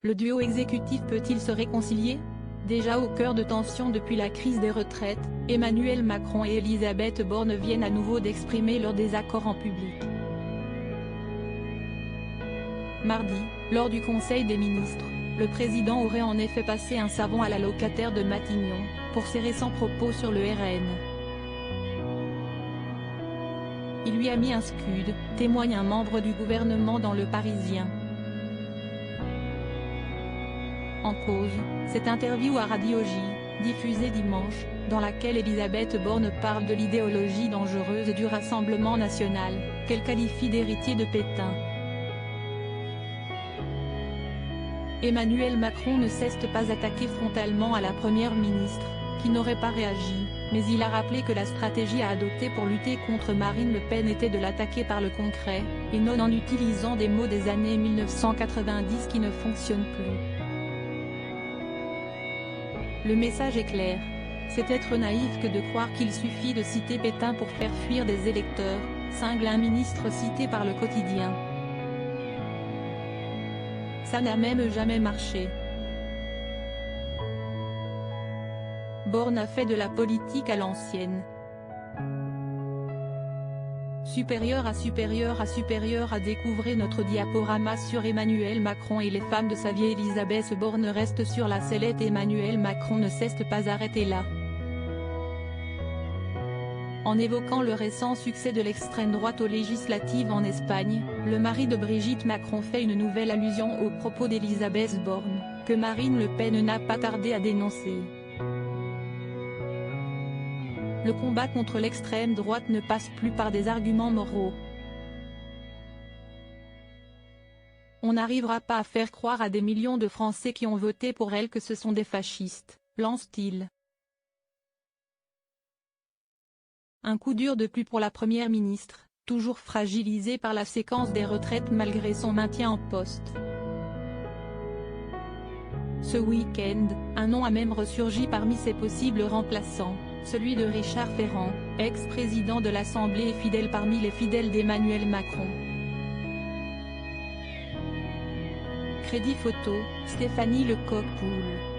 Le duo exécutif peut-il se réconcilier? Déjà au cœur de tensions depuis la crise des retraites, Emmanuel Macron et Elisabeth Borne viennent à nouveau d'exprimer leur désaccord en public. Mardi, lors du Conseil des ministres, le président aurait en effet passé un savon à la locataire de Matignon, pour ses récents propos sur le RN. Il lui a mis un scud, témoigne un membre du gouvernement dans Le Parisien. En cause, cette interview à Radio J, diffusée dimanche, dans laquelle Elisabeth Borne parle de l'idéologie dangereuse du Rassemblement national, qu'elle qualifie d'héritier de Pétain. Emmanuel Macron ne cesse pas d'attaquer frontalement à la première ministre, qui n'aurait pas réagi, mais il a rappelé que la stratégie à adopter pour lutter contre Marine Le Pen était de l'attaquer par le concret, et non en utilisant des mots des années 1990 qui ne fonctionnent plus. Le message est clair. C'est être naïf que de croire qu'il suffit de citer Pétain pour faire fuir des électeurs, cingle un ministre cité par le quotidien. Ça n'a même jamais marché. Borne a fait de la politique à l'ancienne. Supérieur à découvrir notre diaporama sur Emmanuel Macron et les femmes de sa vie. Elisabeth Borne reste sur la sellette. Emmanuel Macron ne cesse pas d'arrêter là. En évoquant le récent succès de l'extrême droite aux législatives en Espagne, le mari de Brigitte Macron fait une nouvelle allusion aux propos d'Elisabeth Borne, que Marine Le Pen n'a pas tardé à dénoncer. Le combat contre l'extrême droite ne passe plus par des arguments moraux. On n'arrivera pas à faire croire à des millions de Français qui ont voté pour elle que ce sont des fascistes, lance-t-il. Un coup dur de plus pour la première ministre, toujours fragilisée par la séquence des retraites malgré son maintien en poste. Ce week-end, un nom a même ressurgi parmi ses possibles remplaçants, celui de Richard Ferrand, ex-président de l'Assemblée et fidèle parmi les fidèles d'Emmanuel Macron. Crédit photo, Stéphanie Lecoq-Poul.